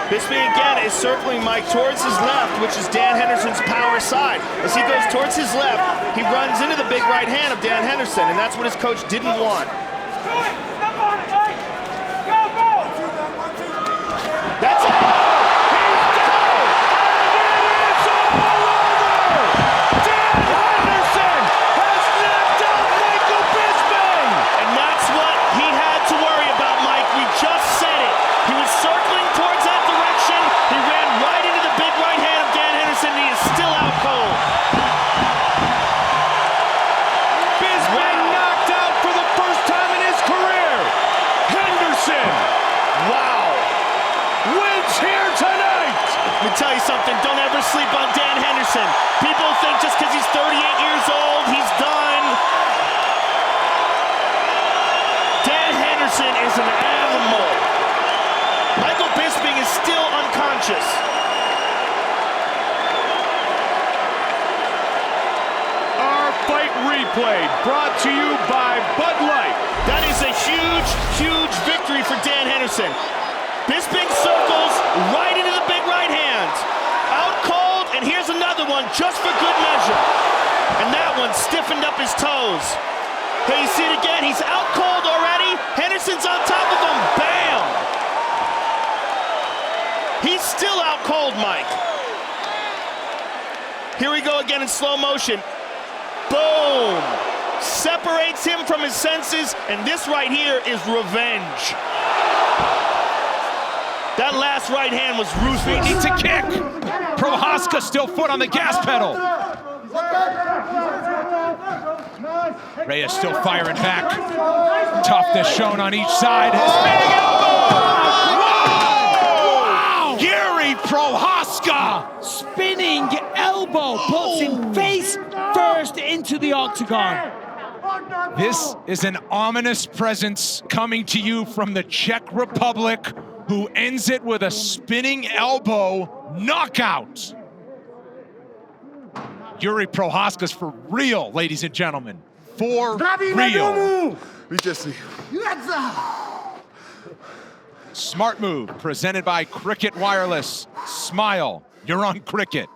Bisping again is circling Mike towards his left, which is Dan Henderson's power side. As he goes towards his left, he runs into the big right hand of Dan Henderson, and that's what his coach didn't want. That's it! Tell you something, don't ever sleep on Dan Henderson. People think just because he's 38 years old, he's done. Dan Henderson is an animal. Michael Bisping is still unconscious. Our fight replay brought to you by Bud Light. That is a huge, huge victory for Dan Henderson. Bisping circles right into the big right hand. Out cold, and here's another one just for good measure. And that one stiffened up his toes. Hey, you see it again? He's out cold already. Henderson's on top of him. Bam! He's still out cold, Mike. Here we go again in slow motion. Boom! Separates him from his senses, and this right here is revenge. That last right hand was ruthless. Needs a kick. Prochazka still foot on the gas pedal. Reyes still firing back. Toughness shown on each side. Spinning elbow! Wow! Yuri Prochazka! Spinning elbow puts him face first into the octagon. This is an ominous presence coming to you from the Czech Republic, who ends it with a spinning elbow knockout. Yuri Prochazka's for real, ladies and gentlemen. For real. Smart move, presented by Cricket Wireless. Smile, you're on Cricket.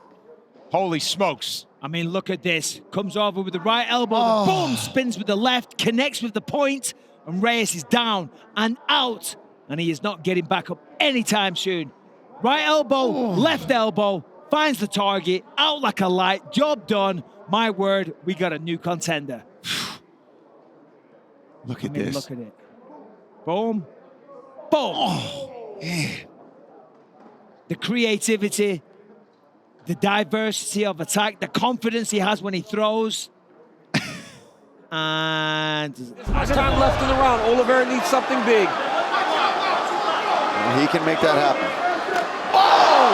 Holy smokes. I mean, look at this. Comes over with the right elbow, the boom, spins with the left, connects with the point, and Reyes is down and out. And he is not getting back up anytime soon. Right elbow, left elbow, finds the target, out like a light, job done. My word, we got a new contender. Look at this. Look at it. Boom, boom. Oh, yeah. The creativity, the diversity of attack, the confidence he has when he throws. And there's time left in the round. Oliveira needs something big. He can make that happen. Oh!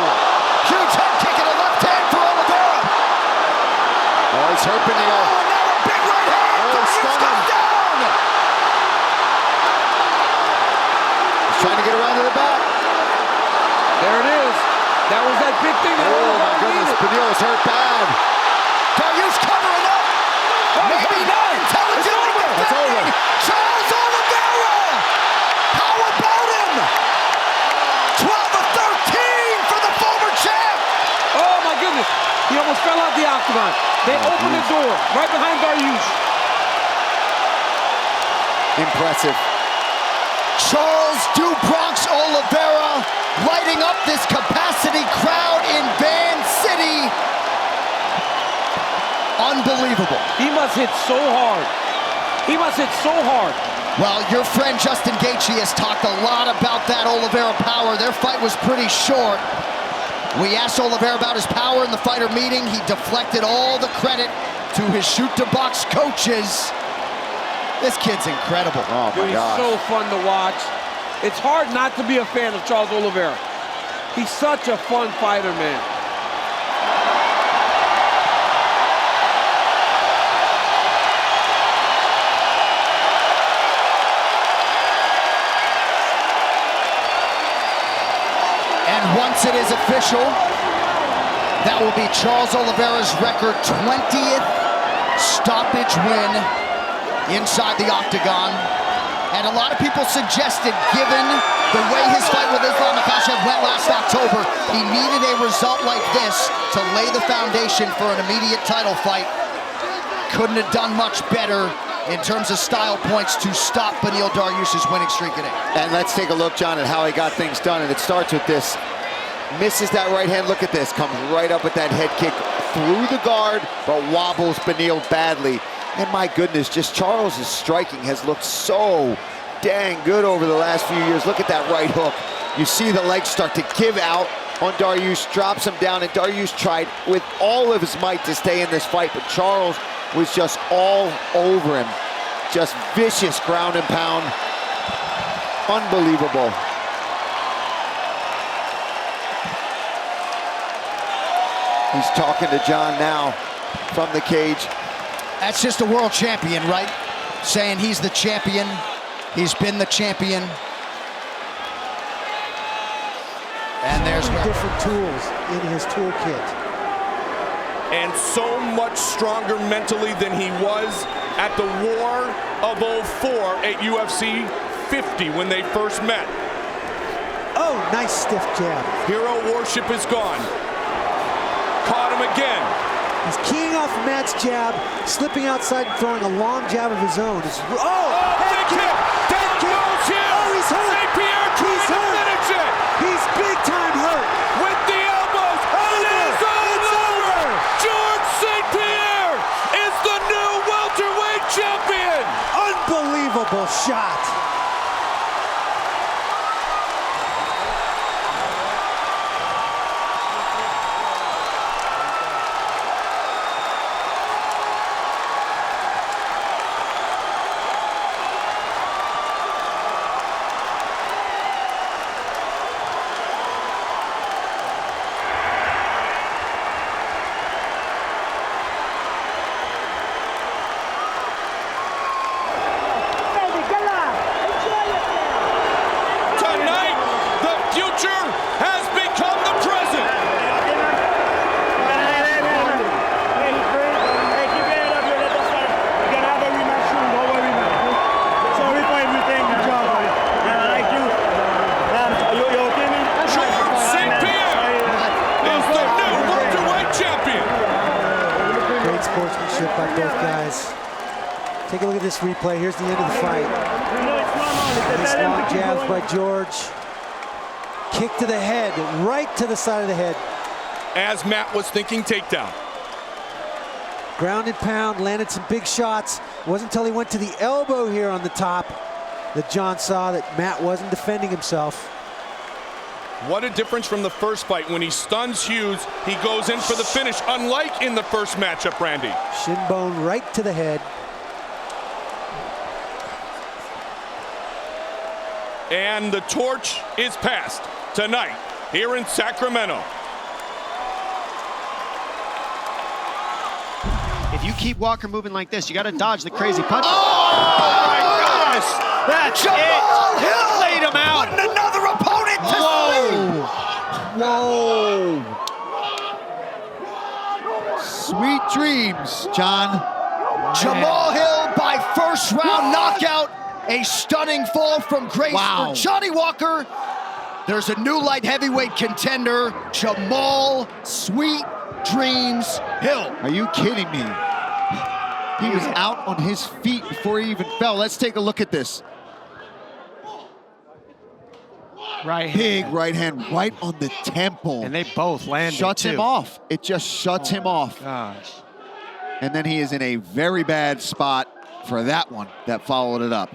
Huge head kick and a left hand for Oliveira. Oh, he's hurt Benio. Oh, and now a big right hand. Oh, comes down. He's trying to get around to the back. There it is. That was that big thing that oh, my goodness. Benio's hurt bad. Darius covering up. Oh, maybe not. Intelligently defending. It's over. Charles Oliveira. How about him? 12-13 for the former champ! Oh my goodness, he almost fell out the octagon. They opened the door right behind Darius. Impressive. Charles Dubronx Oliveira lighting up this capacity crowd in Van City. Unbelievable. He must hit so hard. He must hit so hard. Well, your friend Justin Gaethje has talked a lot about that Oliveira power. Their fight was pretty short. We asked Oliveira about his power in the fighter meeting. He deflected all the credit to his shoot-to-box coaches. This kid's incredible. Oh, my God. He's so fun to watch. It's hard not to be a fan of Charles Oliveira. He's such a fun fighter, man. Once it is official, that will be Charles Oliveira's record 20th stoppage win inside the octagon. And a lot of people suggested, given the way his fight with Islam Makhachev went last October, he needed a result like this to lay the foundation for an immediate title fight. Couldn't have done much better in terms of style points to stop Beneil Dariush's winning streak today. And let's take a look, John, at how he got things done. And it starts with this. Misses that right hand. Look at this. Comes right up with that head kick through the guard, but wobbles Beneil badly. And my goodness, just Charles's striking has looked so dang good over the last few years. Look at that right hook. You see the legs start to give out on Dariush, drops him down, and Dariush tried with all of his might to stay in this fight, but Charles was just all over him. Just vicious ground and pound. Unbelievable. He's talking to John now from the cage. That's just a world champion, right? Saying he's the champion. He's been the champion. And there's different tools in his toolkit. And so much stronger mentally than he was at the War of 04 at UFC 50 when they first met. Oh, nice stiff jab. Hero worship is gone. Caught him again. He's keying off Matt's jab, slipping outside and throwing a long jab of his own. Head kick! Down goes him! Oh, he's hurt! St-Pierre trying to finish it! He's big time hurt! With the elbows! It is all over! George St-Pierre is the new welterweight champion! Unbelievable shot! By both guys. Take a look at this replay. Here's the end of the fight. Nice long jabs by George. Kick to the head, right to the side of the head. As Matt was thinking, takedown. Ground and pound, landed some big shots. It wasn't until he went to the elbow here on the top that John saw that Matt wasn't defending himself. What a difference from the first fight. When he stuns Hughes, he goes in for the finish, unlike in the first matchup, Randy. Shin bone right to the head. And the torch is passed tonight here in Sacramento. If you keep Walker moving like this, you got to dodge the crazy punch. Oh my gosh! That's Jamal it! Hill Laid him out! putting another opponent to sleep! Whoa! Sweet dreams, John. Jamal Hill by first round knockout. A stunning fall from grace for Johnny Walker. There's a new light heavyweight contender, Jamal Sweet Dreams Hill. Are you kidding me? He was out on his feet before he even fell. Let's take a look at this. Right Big hand. right hand right on the temple. And they both landed. Shuts him off. It just shuts him off. Gosh. And then he is in a very bad spot for that one that followed it up.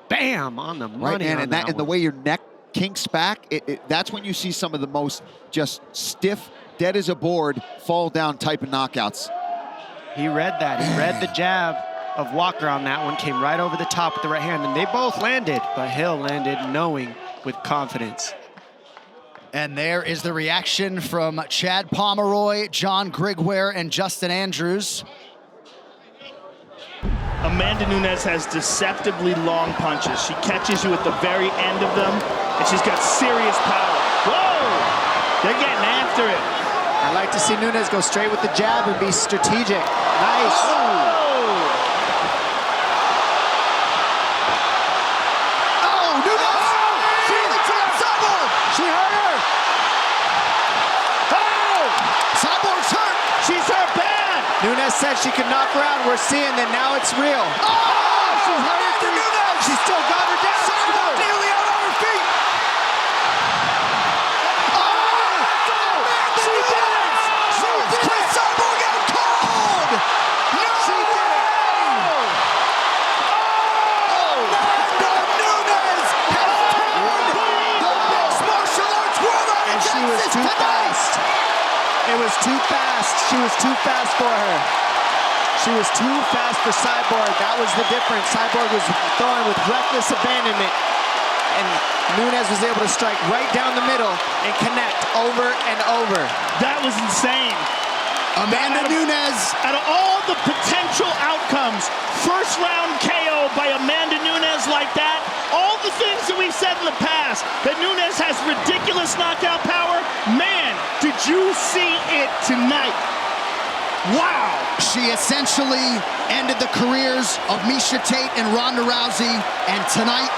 Bam! On the money. Right, man, on that and the way your neck kinks back, that's when you see some of the most just stiff, dead as a board, fall down type of knockouts. He read that. He read the jab of Walker on that one, came right over the top with the right hand, and they both landed, but Hill landed knowing with confidence. And there is the reaction from Chad Pomeroy, John Grigware, and Justin Andrews. Amanda Nunes has deceptively long punches. She catches you at the very end of them, and she's got serious power. Whoa! They're getting after it. I'd like to see Nunes go straight with the jab and be strategic. Nice. Oh! thought she could knock her out. We're seeing that now it's real. Oh, she's hurt through. She still got her down. Cyborg nearly out on her feet. Oh, she did it. She did it. Cyborg out cold. No, she did it. Nunes has turned the mixed martial arts world on its axis. She was too fast. It was too fast. She was too fast for her. She was too fast for Cyborg. That was the difference. Cyborg was throwing with reckless abandonment, and Nunes was able to strike right down the middle and connect over and over. That was insane. Amanda Nunes. Out of all the potential outcomes, first round KO by Amanda Nunes like that, all the things that we've said in the past, that Nunes has ridiculous knockout power, man, did you see it tonight? Wow. She essentially ended the careers of Miesha Tate and Ronda Rousey, and tonight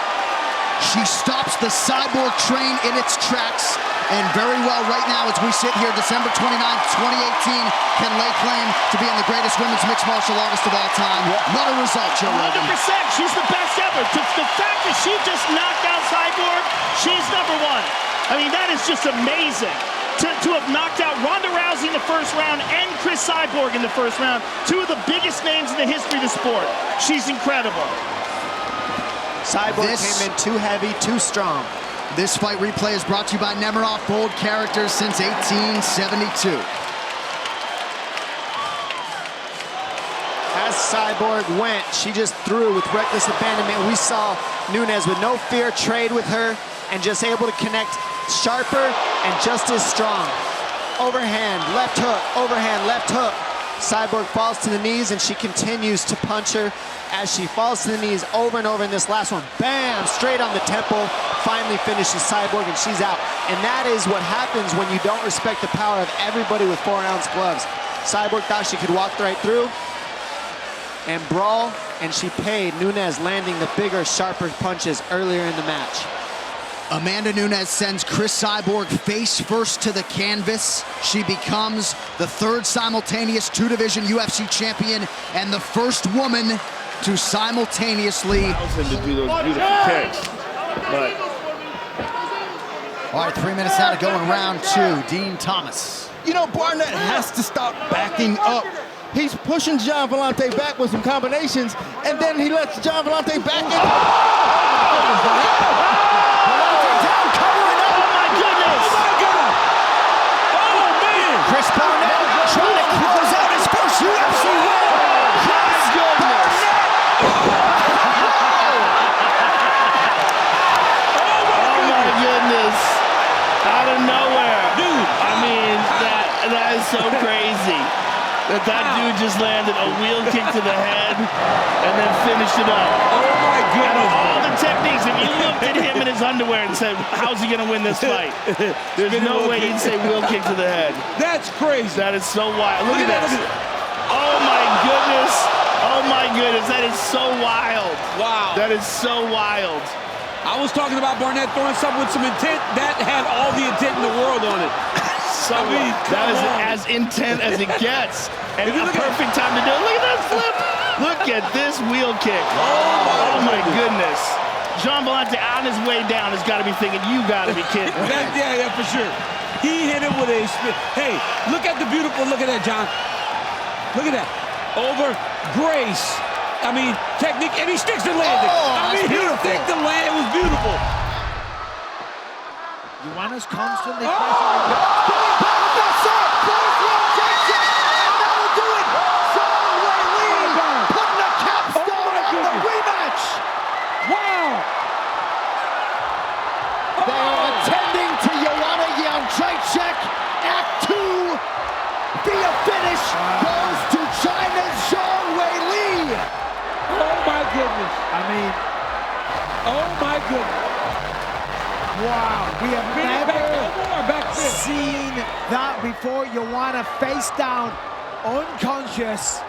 she stops the Cyborg train in its tracks, and very well right now as we sit here December 29th, 2018, can lay claim to being the greatest women's mixed martial artist of all time. What a result, Joe Rogan. 100%, she's the best ever. The fact that she just knocked out Cyborg, she's number one. I mean, that is just amazing. To have knocked out Ronda Rousey in the first round and Chris Cyborg in the first round, two of the biggest names in the history of the sport. She's incredible. Cyborg came in too heavy, too strong. This fight replay is brought to you by Nemiroff, bold characters since 1872. As Cyborg went, she just threw with reckless abandonment. We saw Nunes with no fear trade with her and just able to connect sharper and just as strong. Overhand, left hook, overhand, left hook. Cyborg falls to the knees and she continues to punch her as she falls to the knees over and over in this last one. Bam, straight on the temple, finally finishes Cyborg and she's out. And that is what happens when you don't respect the power of everybody with 4-ounce gloves. Cyborg thought she could walk right through and brawl, and she paid. Nunes landing the bigger, sharper punches earlier in the match. Amanda Nunes sends Chris Cyborg face first to the canvas. She becomes the third simultaneous two-division UFC champion and the first woman to simultaneously allows him to do those beautiful kicks. But all right, 3 minutes now to go in round two. Dean Thomas. You know, Barnett has to stop backing up. He's pushing Gian Villante back with some combinations, and then he lets Gian Villante back in. Chris Barnett trying to close out his first UFC win. My goodness. Oh my goodness. Out of nowhere. Dude, I mean, that is so crazy. That dude just landed a wheel kick to the head and then finished it up. Oh my goodness. Out of all the techniques, if you looked at him in his underwear and said, how's he gonna win this fight? There's no way you'd say wheel kick to the head. That's crazy. That is so wild. Look at this. Oh my goodness. Oh my goodness. That is so wild. Wow. That is so wild. I was talking about Barnett throwing something with some intent. That had all the intent in the world on it. So that is as intent as it gets. And a perfect time to do it. Look at that flip. Look at this wheel kick. Oh my goodness. Gian Villante on his way down has got to be thinking, you got to be kidding. Yeah, for sure. He hit it with a spin. Hey, look at the beautiful, look at that, John. Look at that. Over Grace. I mean, technique, and he sticks the landing. I mean, he sticked the land. It was beautiful. Joanna's constantly Jedrzejczyk, Act 2, via finish, goes to China's Zhang Weili. Oh my goodness. I mean, oh my goodness. Wow, we have never seen that before. Joanna face down, unconscious.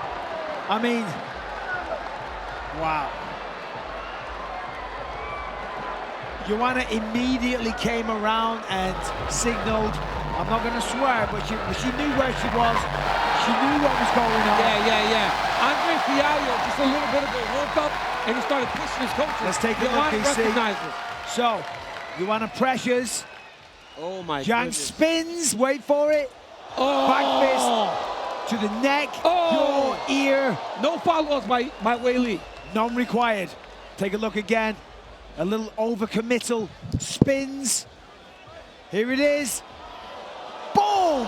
I mean, wow. Joanna immediately came around and signaled, I'm not going to swear, but she knew where she was. She knew what was going on. Yeah. Andre Fiallo, just a little bit of a woke up, and he started pushing his coaches. Let's take a look, recognize KC. it. So, Joanna pressures. Oh, my Zhang goodness. spins, wait for it. Oh. Back fist to the neck, Oh. jaw, ear. No follow-ups by Weili. None required. Take a look again. A little overcommittal. Spins. Here it is. Boom!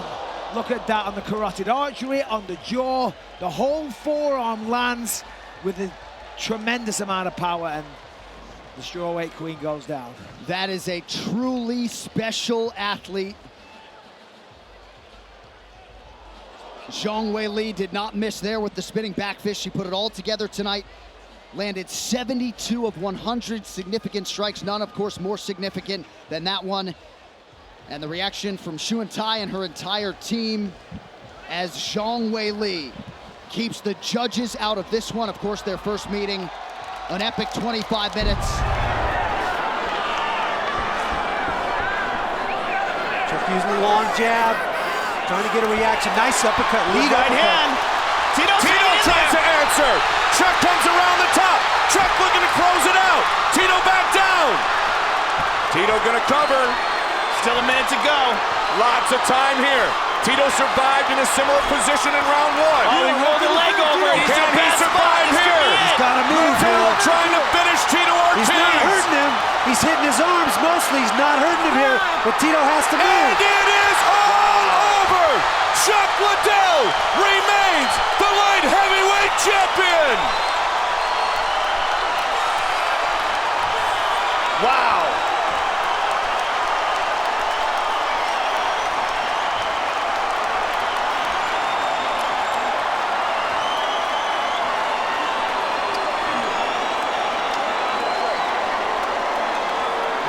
Look at that on the carotid artery, on the jaw. The whole forearm lands with a tremendous amount of power, and the strawweight queen goes down. That is a truly special athlete. Zhang Weili did not miss there with the spinning back fist. She put it all together tonight. Landed 72 of 100 significant strikes. None, of course, more significant than that one. And the reaction from Shu and Tai and her entire team as Zhang Weili keeps the judges out of this one. Of course, their first meeting, an epic 25 minutes. Just using the long jab, trying to get a reaction. Nice uppercut, lead Right uppercut. hand. Tito tries to answer. Chuck comes around the top. Chuck looking to close it out. Tito back down. Tito gonna cover. Still a minute to go. Lots of time here. Tito survived in a similar position in round one. Oh, he rolled the leg over. He's Can in a he bad spot. survive This could here? be it. He's got to move, Tito Bill. trying to finish Tito Ortiz. He's not hurting him. He's hitting his arms mostly. He's not hurting him here, but Tito has to move. And it is all over. Chuck Liddell remains the light heavyweight champion. Wow.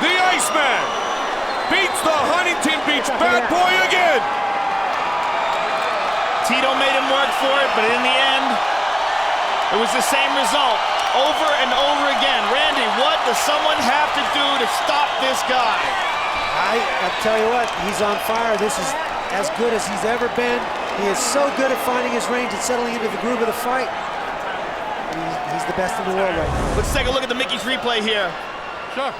The Iceman beats the Huntington Beach bad boy again. Tito made him work for it, but in the end, it was the same result over and over again. Randy, what does someone have to do to stop this guy? I tell you what, he's on fire. This is as good as he's ever been. He is so good at finding his range and settling into the groove of the fight. He's the best in the world right now. Let's take a look at the Mickey's replay here. Sure.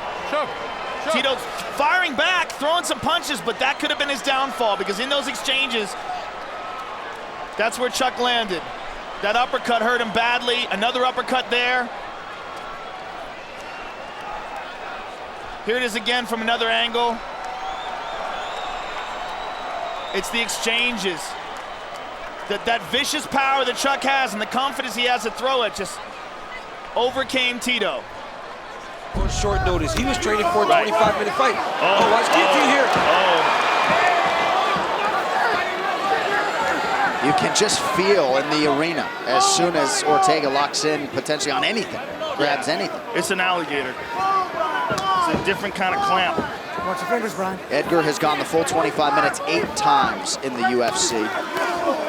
Tito's firing back, throwing some punches, but that could have been his downfall because in those exchanges, that's where Chuck landed. That uppercut hurt him badly. Another uppercut there. Here it is again from another angle. It's the exchanges. That vicious power that Chuck has and the confidence he has to throw it just overcame Tito. On short notice. He was training for a 25-minute fight. Oh, watch guillotine here. You can just feel in the arena as soon as Ortega locks in potentially on anything, grabs anything. It's an alligator. It's a different kind of clamp. Watch your fingers, Brian. Edgar has gone the full 25 minutes 8 times in the UFC.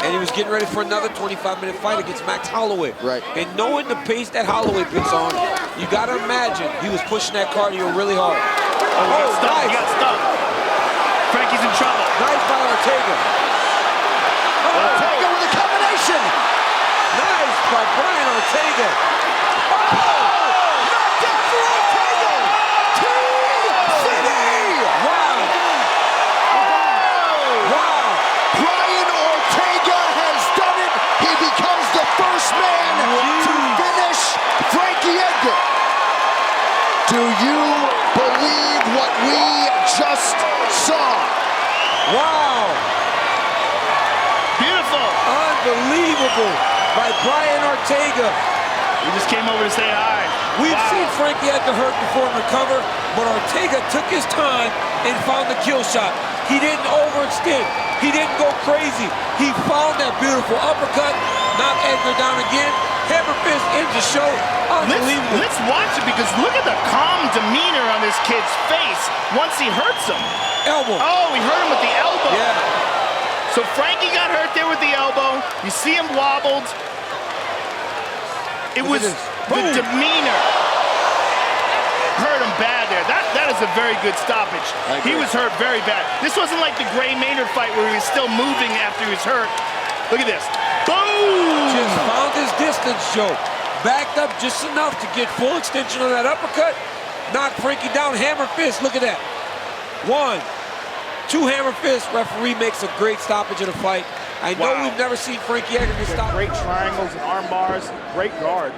And he was getting ready for another 25-minute fight against Max Holloway. Right. And knowing the pace that Holloway puts on, you got to imagine he was pushing that cardio really hard. He got stuck. Frankie's in trouble. Nice by Ortega. Ortega with a combination. Nice by Brian Ortega. Knockdown for Ortega. Wow. Brian Ortega has done it. He becomes the first man to finish Frankie Edgar. Do you believe what we just saw? Wow. Beautiful. Unbelievable by Brian Ortega. He just came over to say hi. We've seen Frankie Edgar hurt before and recover, but Ortega took his time and found the kill shot. He didn't overextend. He didn't go crazy. He found that beautiful uppercut, knocked Edgar down again, hammer fist into the show. Unbelievable. Let's watch it because look at the calm demeanor on this kid's face once he hurts him. Elbow. Oh, he hurt him with the elbow. Yeah. So Frankie got hurt there with the elbow. You see him wobbled. It was the demeanor hurt him bad there. That is a very good stoppage. He was hurt very bad. This wasn't like the Gray Maynard fight where he was still moving after he was hurt. Look at this. Boom! Just found his distance, Joe. Backed up just enough to get full extension on that uppercut. Knocked Frankie down, hammer fist. Look at that. 1, 2 hammer fists. Referee makes a great stoppage of the fight. I know we've never seen Frankie Edgar get stopped. Great triangles and arm bars. Great guard.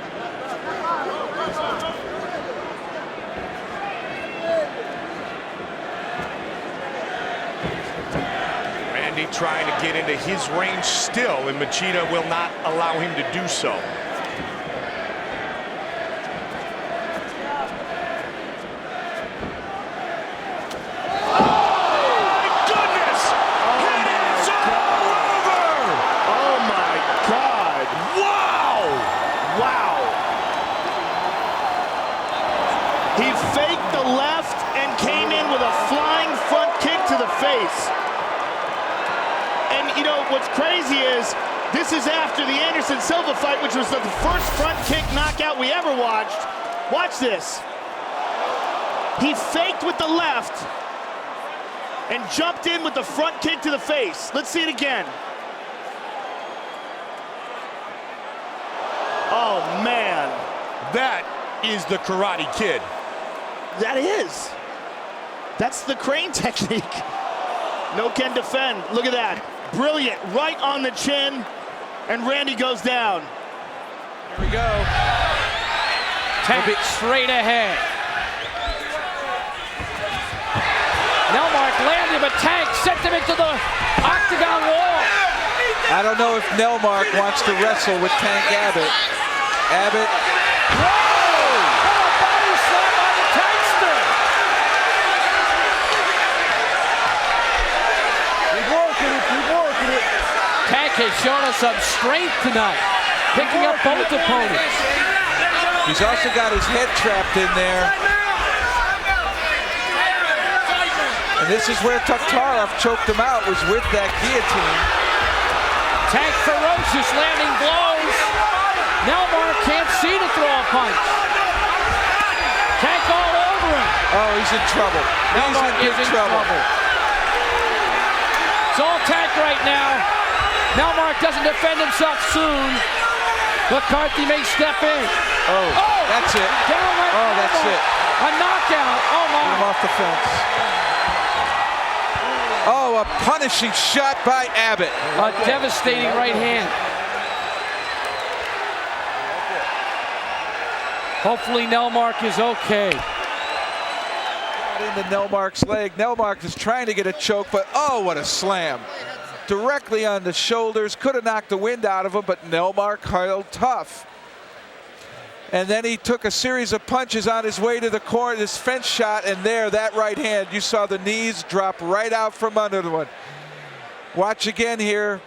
Randy trying to get into his range still, and Machida will not allow him to do so. And you know what's crazy is this is after the Anderson Silva fight, which was the first front kick knockout we ever watched. Watch this. He faked with the left and jumped in with the front kick to the face. Let's see it again. Oh man, that is the Karate Kid. That is. That's the crane technique. No can defend. Look at that. Brilliant. Right on the chin. And Randy goes down. Here we go. Tank straight ahead. Nelmark landed, but Tank sent him into the octagon wall. I don't know if Nelmark wants to wrestle with Tank Abbott. Abbott. Has shown us some strength tonight, picking up both opponents. He's also got his head trapped in there. And this is where Taktarov choked him out, was with that guillotine. Tank ferocious, landing blows. Nelmark can't see to throw a punch. Tank all over him. Oh, he's in trouble. Nelmark is in trouble. It's all Tank right now. Nelmark doesn't defend himself soon. McCarthy may step in. Oh, that's it. Downright that's it. A knockout. Oh, my. Put him off the fence. Oh, a punishing shot by Abbott. A devastating right hand. Hopefully Nelmark is okay. Into Nelmark's leg. Nelmark is trying to get a choke, but oh, what a slam. Directly on the shoulders, could have knocked the wind out of him, but Nelmark held tough. And then he took a series of punches on his way to the corner, this fence shot, and there, that right hand, you saw the knees drop right out from under the one. Watch again here.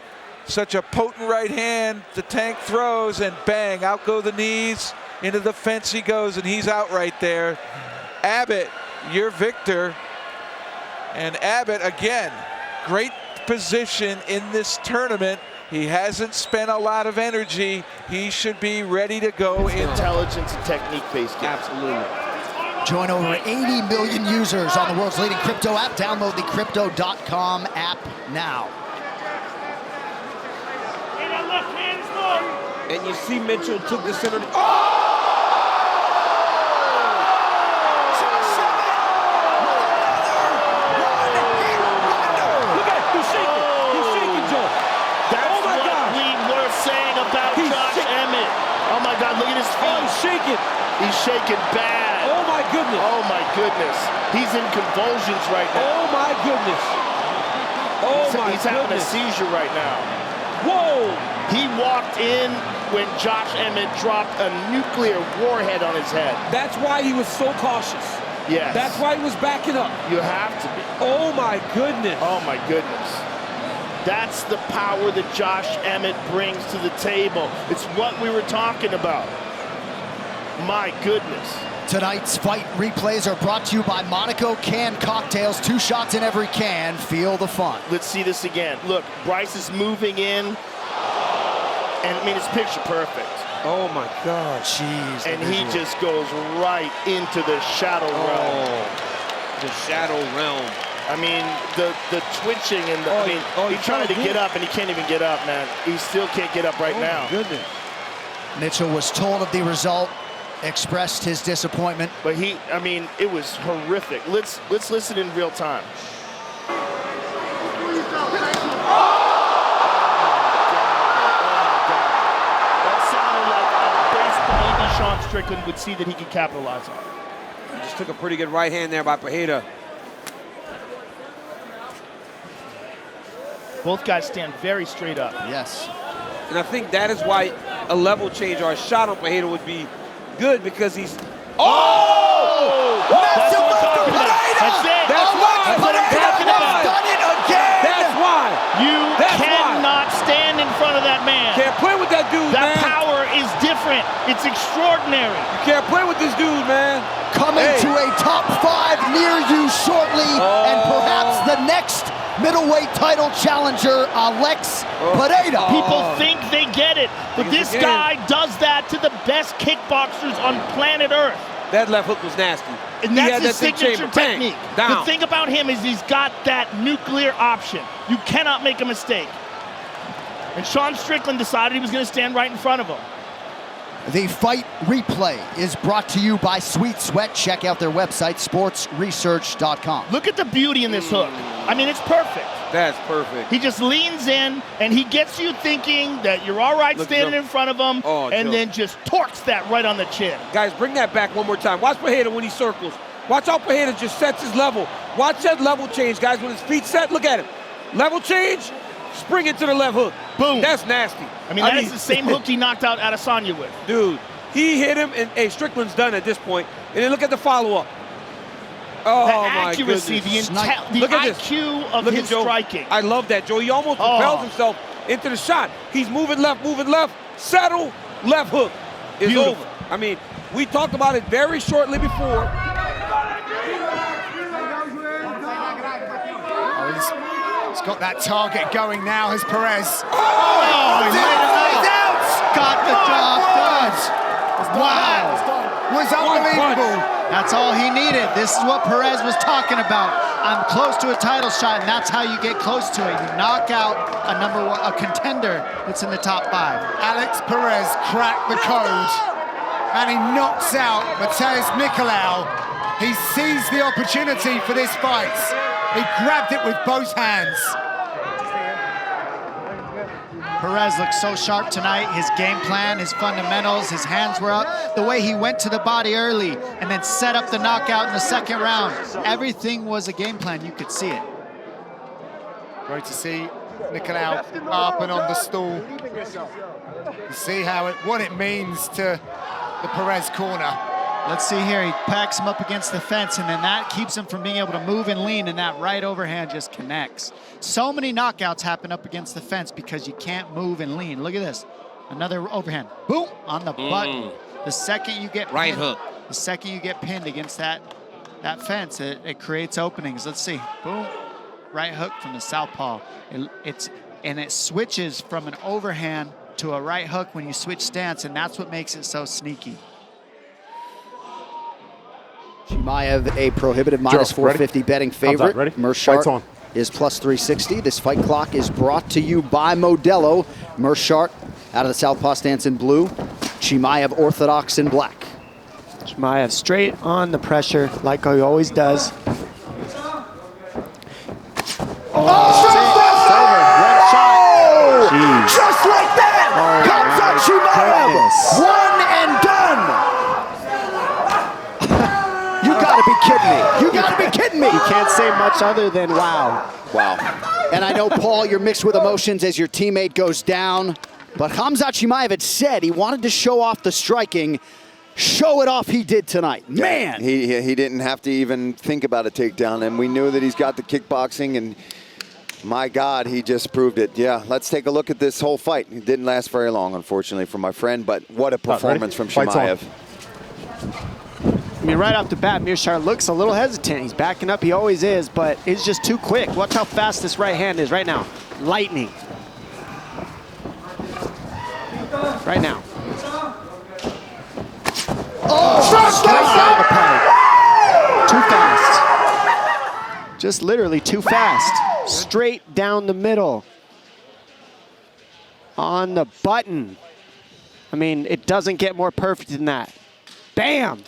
Such a potent right hand, the Tank throws, and bang, out go the knees, into the fence he goes, and he's out right there. Abbott, your victor. And Abbott, again, great position in this tournament. He hasn't spent a lot of energy. He should be ready to go. Intelligence and technique-based game. Absolutely. Join over 80 million users on the world's leading crypto app. Download the Crypto.com app now. And you see Mitchell took the center. He's shaking bad. Oh my goodness. Oh my goodness. He's in convulsions right now. Oh my goodness. Oh my goodness. He's having a seizure right now. Whoa. He walked in when Josh Emmett dropped a nuclear warhead on his head. That's why he was so cautious. Yes. That's why he was backing up. You have to be. Oh my goodness. Oh my goodness. That's the power that Josh Emmett brings to the table. It's what we were talking about. My goodness. Tonight's fight replays are brought to you by Monaco Canned Cocktails. 2 shots in every can. Feel the fun. Let's see this again. Look, Bryce is moving in. And I mean, it's picture perfect. Oh my God. Jeez. And he just goes right into the shadow realm. The shadow realm. I mean, the twitching and the, he's trying to get up and he can't even get up, man. He still can't get up right now. Goodness. Mitchell was told of the result, expressed his disappointment. But I mean, it was horrific. Let's listen in real time. Sean Strickland would see that he could capitalize on. He just took a pretty good right hand there by Pereira. Both guys stand very straight up. Yes. And I think that is why a level change or a shot on Pereira would be good, because he's... Oh! That's what we're talking about. That's it. That's why. That's what I'm talking about. Done it again. That's why. You cannot stand in front of that man. Can't play with that dude, That man. power is different. It's extraordinary. You can't play with this dude, man. Coming to a top 5 near you shortly, and perhaps the next middleweight title challenger, Alex Pereira. People think they get it, but this guy does that to the best kickboxers on planet Earth. That left hook was nasty. And that's his signature technique. The thing about him is he's got that nuclear option. You cannot make a mistake. And Sean Strickland decided he was going to stand right in front of him. The fight replay is brought to you by Sweet Sweat. Check out their website, sportsresearch.com. Look at the beauty in this hook. I mean, it's perfect. That's perfect. He just leans in, and he gets you thinking that you're all right standing in front of him, and then just torques that right on the chin. Guys, bring that back one more time. Watch Pereira when he circles. Watch how Pereira just sets his level. Watch that level change, guys. When his feet set, look at him. Level change, spring into the left hook. Boom. That's nasty. I mean, that is the same hook he knocked out Adesanya with. Dude, he hit him, and Strickland's done at this point. And then look at the follow-up. Oh, the my accuracy, goodness. the IQ of his striking. I love that, Joe. He almost propels himself into the shot. He's moving left, settle, left hook is over. I mean, we talked about it very shortly before. He's got that target going now, has Perez. He's out! Got the job done. Wow. Was unbelievable. That's all he needed. This is what Perez was talking about. I'm close to a title shot, and that's how you get close to it. You knock out a contender that's in the top 5. Alex Perez cracked the code, and he knocks out Nicolau. He seized the opportunity for this fight. He grabbed it with both hands. Perez looked so sharp tonight. His game plan, his fundamentals, his hands were up. The way he went to the body early and then set up the knockout in the second round. Everything was a game plan. You could see it. Great to see Nicolau up and on the stool. You see what it means to the Perez corner. Let's see here. He packs him up against the fence, and then that keeps him from being able to move and lean, and that right overhand just connects. So many knockouts happen up against the fence because you can't move and lean. Look at this. Another overhand. Boom! On the button. The second you get pinned, hook. The second you get pinned against that fence, it creates openings. Let's see. Boom. Right hook from the southpaw. It switches from an overhand to a right hook when you switch stance, and that's what makes it so sneaky. Chimaev, a prohibitive minus 450 betting favorite. Meerschaert is plus 360. This fight clock is brought to you by Modelo. Meerschaert out of the southpaw stance in blue. Chimaev orthodox in black. Chimaev straight on the pressure like he always does. Just like that! Comes out Chimaev! One and done! You gotta be kidding me. You gotta be kidding me. You can't say much other than wow. Wow. And I know, Paul, you're mixed with emotions as your teammate goes down. But Khamzat Chimaev had said he wanted to show off the striking. Show it off he did tonight. Man! He didn't have to even think about a takedown, and we knew that he's got the kickboxing, and my God, he just proved it. Yeah, let's take a look at this whole fight. It didn't last very long, unfortunately, for my friend, but what a performance from Chimaev. I mean, right off the bat, Meerschaert looks a little hesitant. He's backing up, he always is, but it's just too quick. Watch how fast this right hand is right now. Lightning. Right now. Oh, straight down the pipe. Too fast. Just literally too fast. Straight down the middle. On the button. I mean, it doesn't get more perfect than that. Bam!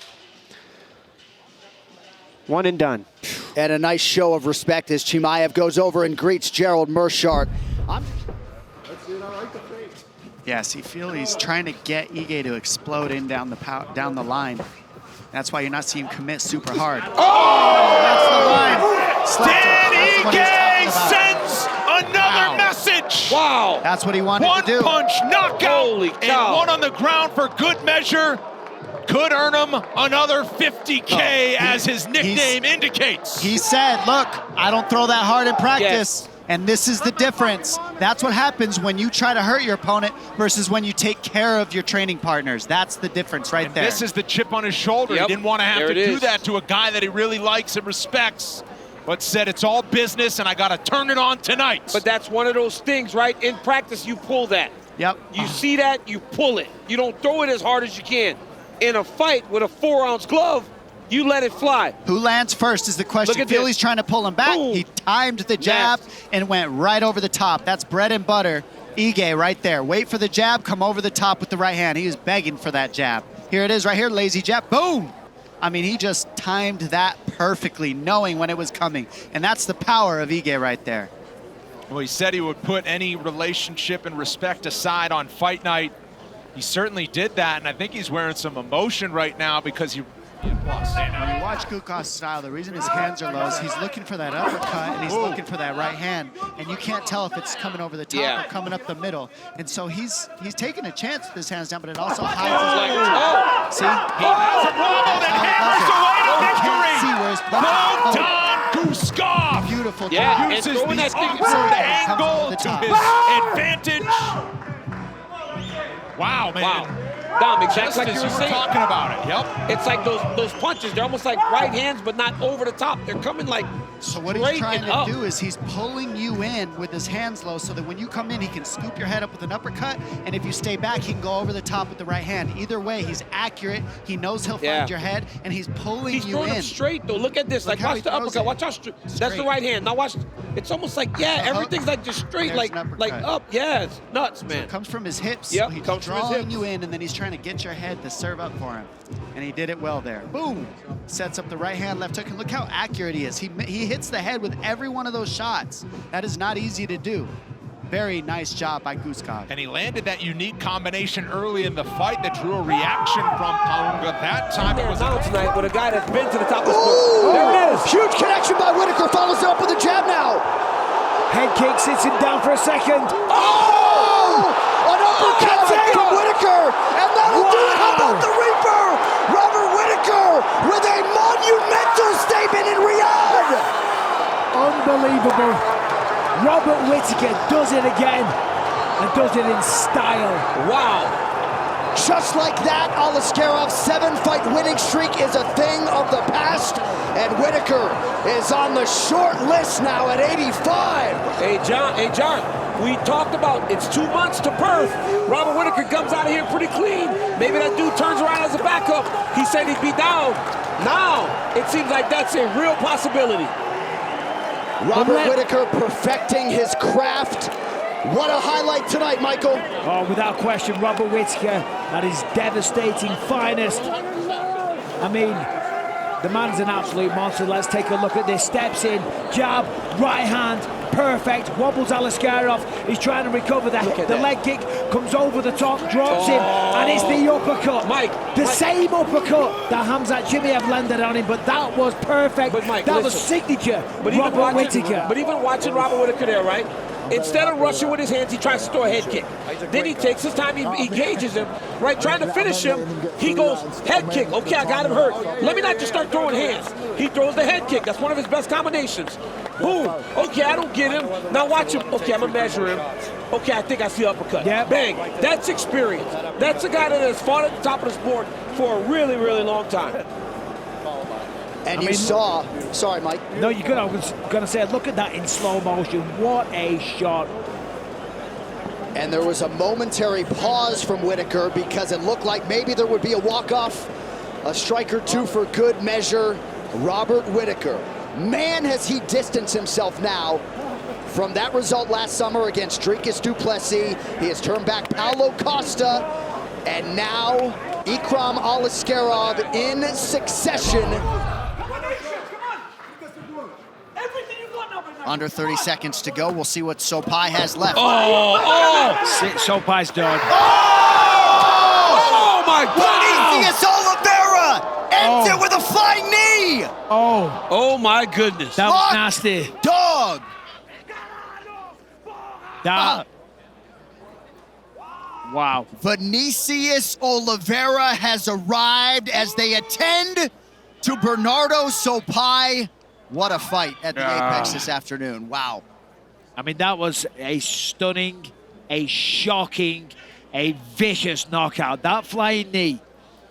One and done. And a nice show of respect as Chimaev goes over and greets Gerald Meerschaert. Yes, you feel he's trying to get Ige to explode in down the line. That's why you're not seeing him commit super hard. Oh! That's the line. Dan Ige sends another message. Wow. That's what he wanted to do. One punch knockout. Holy cow. And one on the ground for good measure. Could earn him another 50K as his nickname indicates. He said, look, I don't throw that hard in practice. Yes. And this is the difference. That's what happens when you try to hurt your opponent versus when you take care of your training partners. That's the difference right there. This is the chip on his shoulder. Yep. He didn't want to have There to it do is. that to a guy that he really likes and respects, but said it's all business and I got to turn it on tonight. But that's one of those things, right? In practice, you pull that. Yep. You see that, you pull it. You don't throw it as hard as you can. In a fight with a 4-ounce glove, you let it fly. Who lands first is the question. Look at Philly's this. trying to pull him back. Boom. He timed the jab and went right over the top. That's bread and butter. Ige right there. Wait for the jab, come over the top with the right hand. He was begging for that jab. Here it is right here, lazy jab. Boom! I mean, he just timed that perfectly, knowing when it was coming. And that's the power of Ige right there. Well, he said he would put any relationship and respect aside on fight night. He certainly did that, and I think he's wearing some emotion right now because he lost. When you watch Kukos' style, the reason his hands are low is he's looking for that uppercut and he's looking for that right hand, and you can't tell if it's coming over the top or coming up the middle. And so he's taking a chance with his hands down, but it also hides his See? He has a wobbled and hammers away to victory. See where his Bogdan Guskov. Beautiful. Yeah, Uses and throwing the that thing awkward comes angle over the to top. his advantage. Wow, man. Wow. Dom, exactly Just like as you you were were saying. talking about it, yep. It's like those punches. They're almost like right hands, but not over the top. They're coming like So what he's straight trying and to up. do is he's pulling you in with his hands low so that when you come in, he can scoop your head up with an uppercut, and if you stay back, he can go over the top with the right hand. Either way, he's accurate. He knows he'll find your head, and he's pulling He's you throwing in. them straight, though. Look at this. Look Like, how watch he the throws uppercut. it. Watch how straight. That's the Straight. right hand. Now watch. It's almost like, everything's like just straight, There's like an uppercut. up. Yeah, it's nuts, So man. it comes from his hips. Yep, So he's comes from his drawing hips. you in, and then he's trying to get your head to serve up for him. And he did it well there. Boom! Sets up the right hand, left hook, and look how accurate he is. He hits the head with every one of those shots. That is not easy to do. Very nice job by Guskov. And he landed that unique combination early in the fight that drew a reaction from Palunga. That time it was now tonight with a guy that's been to the top of the sport. There it is. Huge connection by Whittaker. Follows up with a jab now. Head kick, sits him down for a second. Oh! An uppercut from Whittaker. And that'll do it. How about the Reaper? Robert Whittaker with a monumental statement in Riyadh. Unbelievable. Robert Whittaker does it again, and does it in style. Wow. Just like that, Aliskerov's 7-fight winning streak is a thing of the past, and Whittaker is on the short list now at 85. Hey, John, we talked about it's 2 months to birth. Robert Whittaker comes out of here pretty clean. Maybe that dude turns around as a backup. He said he'd be down. Now, it seems like that's a real possibility. Robert Whittaker perfecting his craft. What a highlight tonight, Michael. Oh, without question, Robert Whittaker at his devastating finest. I mean, the man's an absolute monster. Let's take a look at this. Steps in, jab, right hand, perfect. Wobbles Aliskerov. He's trying to recover that. The leg kick comes over the top, drops him, and it's the uppercut. The same uppercut that Khamzat Chimaev landed on him, but that was perfect. But Mike, that was listen. signature. But even Robert Whittaker. But even watching Robert Whittaker there, right? Instead of rushing with his hands, he tries to throw a head kick. Then he takes his time, he engages him, right? Trying to finish him, he goes head kick. Okay, I got him hurt. Let me not just start throwing hands. He throws the head kick. That's one of his best combinations. Boom. Okay, I don't get him. Now watch him. Okay, I'm gonna measure him. Okay, I think I see uppercut. Bang. That's experience. That's a guy that has fought at the top of the sport for a really, really long time. And you saw, sorry, Mike. No, you're good. I was going to say, look at that in slow motion. What a shot. And there was a momentary pause from Whittaker because it looked like maybe there would be a walk-off, a strike or two for good measure. Robert Whittaker Man, has he distanced himself now from that result last summer against Dricus du Plessis. He has turned back Paulo Costa, and now Ikram Aliskerov in succession. Under 30 seconds to go. We'll see what Sopaj has left. Sopaj's done. Oh my God! Vinicius Oliveira ends it with a flying knee. Oh my goodness. That was nasty. Dog. Wow. Vinicius Oliveira has arrived as they attend to Bernardo Sopaj. What a fight at the Apex this afternoon. Wow. I mean, that was a stunning, a shocking, a vicious knockout. That flying knee,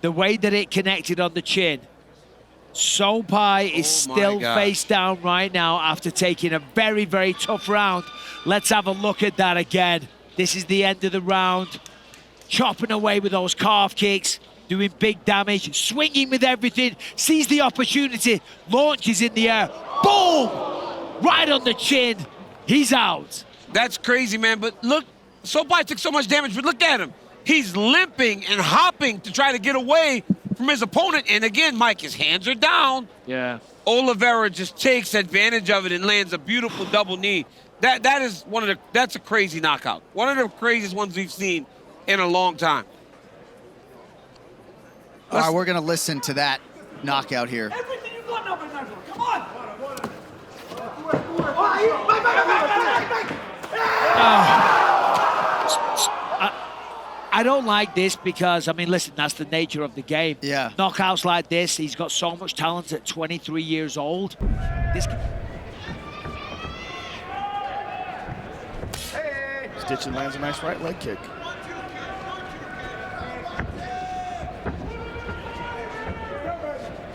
the way that it connected on the chin. Sopaj is still face down right now after taking a very, very tough round. Let's have a look at that again. This is the end of the round. Chopping away with those calf kicks, doing big damage, swinging with everything, sees the opportunity, launches in the air, boom! Right on the chin, he's out. That's crazy, man, but look, Sopaj took so much damage, but look at him. He's limping and hopping to try to get away from his opponent, and again, Mike, his hands are down. Yeah. Oliveira just takes advantage of it and lands a beautiful double knee. That's a crazy knockout. One of the craziest ones we've seen in a long time. All right, we're going to listen to that knockout here. Everything you got now, Bernardo. Come on. I don't like this because, I mean, listen, that's the nature of the game. Yeah. Knockouts like this, he's got so much talent at 23 years old. Stittgen lands a nice right leg kick.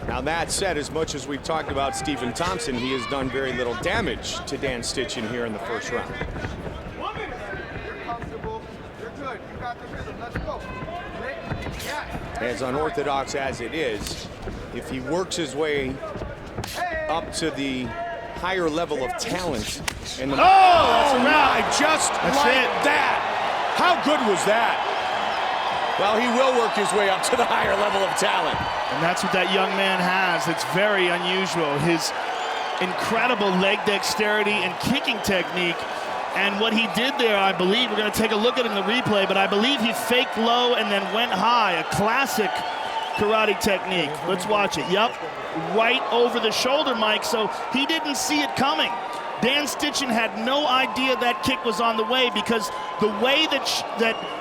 Now that said, as much as we've talked about Stephen Thompson, he has done very little damage to Dan Stittgen here in the first round. As unorthodox as it is, if he works his way up to the higher level of talent and the just like that. How good was that? Well, he will work his way up to the higher level of talent. And that's what that young man has. It's very unusual. His incredible leg dexterity and kicking technique. And what he did there, I believe, we're going to take a look at it in the replay, but I believe he faked low and then went high. A classic karate technique. Let's watch it. Yep, right over the shoulder, Mike, so he didn't see it coming. Dan Stittgen had no idea that kick was on the way because the way that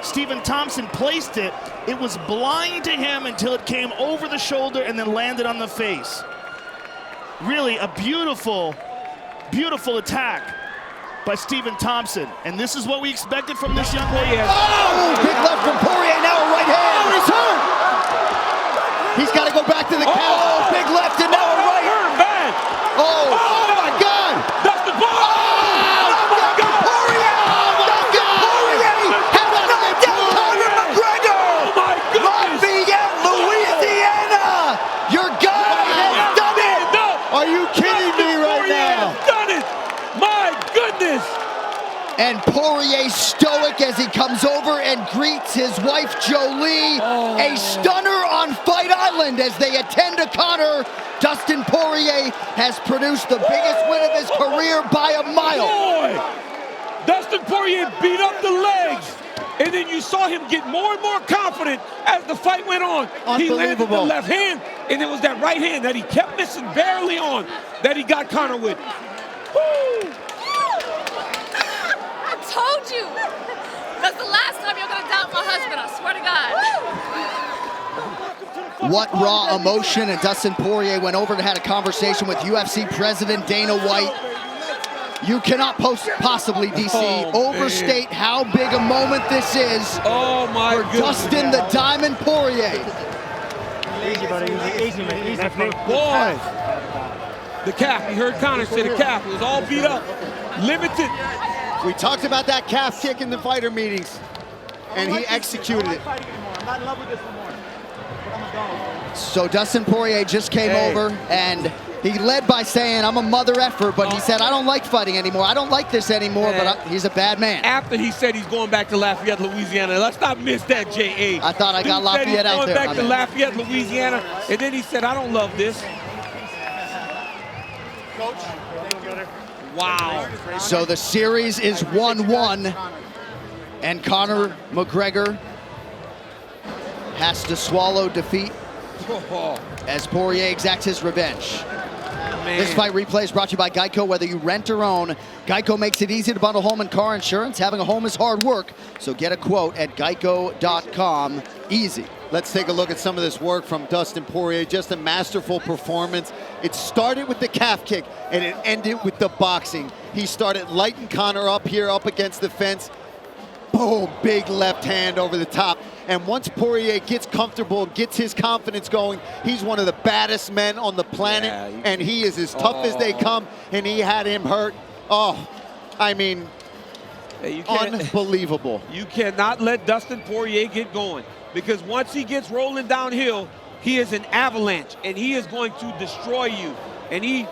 Stephen Thompson placed it, it was blind to him until it came over the shoulder and then landed on the face. Really a beautiful, beautiful attack by Stephen Thompson. And this is what we expected from this young lady. Oh, big left from Poirier, now a right hand. Oh, he's hurt. He's got to go back to the count. Oh, big left and now a right. Bad. Oh, my God. Dustin Poirier. Poirier. Dustin Poirier has knocked down Conor McGregor. Oh, my goodness. Lafayette, Louisiana. Your guy has done it. Are you kidding me right now? Done it. My goodness. And Poirier stoic as he comes over and greets his wife Jolie. A stunner on Fight Island as they attend to Conor. Dustin Poirier has produced the biggest win of his career by a mile. Boy, Dustin Poirier beat up the legs. And then you saw him get more and more confident as the fight went on. He landed the left hand, and it was that right hand that he kept missing barely on that he got Conor with. Woo! I told you. That's the last time you're gonna doubt my husband, I swear to God. What raw emotion, and Dustin Poirier went over and had a conversation with UFC President Dana White. You cannot possibly, DC, overstate how big a moment this is for Dustin the Diamond Poirier. Easy, buddy. Easy, man. Easy, Boy, the calf. You heard Conor say the calf. It was all beat up, limited. We talked about that calf kick in the fighter meetings, and he executed it. I'm not in love with this no more. So Dustin Poirier just came over, and He led by saying, I'm a mother effer, but he said, I don't like fighting anymore. I don't like this anymore, but he's a bad man. After he said he's going back to Lafayette, Louisiana. Let's not miss that, J.A. I thought I got Lafayette out there. Going back to Lafayette, Louisiana, and then he said, I don't love this. Wow. So the series is 1-1, and Conor McGregor has to swallow defeat as Poirier exacts his revenge. Man. This fight replay is brought to you by Geico. Whether you rent or own, Geico makes it easy to bundle home and car insurance. Having a home is hard work, so get a quote at geico.com. Easy. Let's take a look at some of this work from Dustin Poirier. Just a masterful performance. It started with the calf kick, and it ended with the boxing. He started lighting Conor up here, up against the fence. Boom, big left hand over the top. And once Poirier gets comfortable, gets his confidence going, he's one of the baddest men on the planet, and he is as tough as they come, and he had him hurt. Oh, I mean, unbelievable. You cannot let Dustin Poirier get going, because once he gets rolling downhill, he is an avalanche, and he is going to destroy you. And he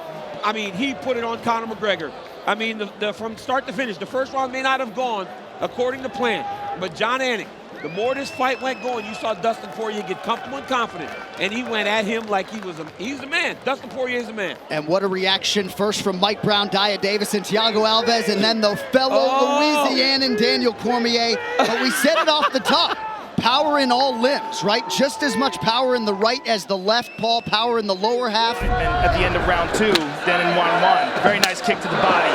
put it on Conor McGregor. I mean, from start to finish, the first round may not have gone according to plan, but John Anik, the more this fight went going, you saw Dustin Poirier get comfortable and confident, and he went at him like he's the man. Dustin Poirier is the man. And what a reaction first from Mike Brown, Dia Davis, and Thiago Alves, and then the fellow Louisianan Daniel Cormier. But we said it off the top. Power in all limbs, right? Just as much power in the right as the left, Paul. Power in the lower half. And at the end of round 2, then in 1-1. Very nice kick to the body.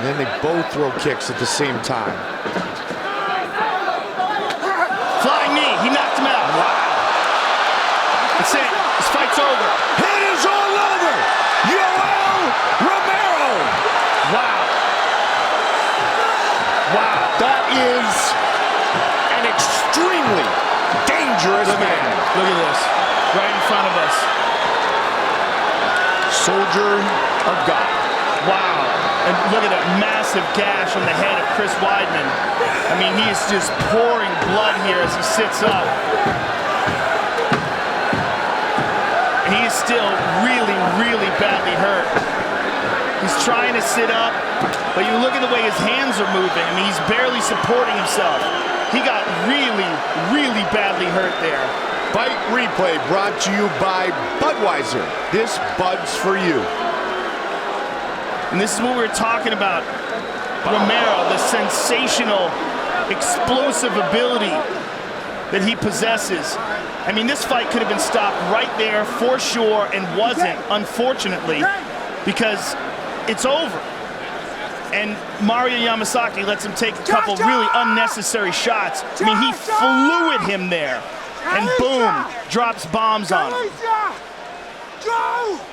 And then they both throw kicks at the same time. Flying knee, he knocked him out. Wow. That's it, this fight's over. It is all over! Yoel Romero! Wow. Wow. That is an extremely dangerous man. Look at this, right in front of us. Soldier of God. Wow. And look at that massive gash on the head of Chris Weidman. I mean, he is just pouring blood here as he sits up. And he is still really, really badly hurt. He's trying to sit up, but you look at the way his hands are moving. I mean, he's barely supporting himself. He got really, really badly hurt there. Fight replay brought to you by Budweiser. This Bud's for you. And this is what we were talking about. Romero, the sensational, explosive ability that he possesses. I mean, this fight could have been stopped right there for sure, and wasn't, unfortunately, because it's over. And Mario Yamasaki lets him take a couple really unnecessary shots. I mean, he flew at him there, and boom, drops bombs on him.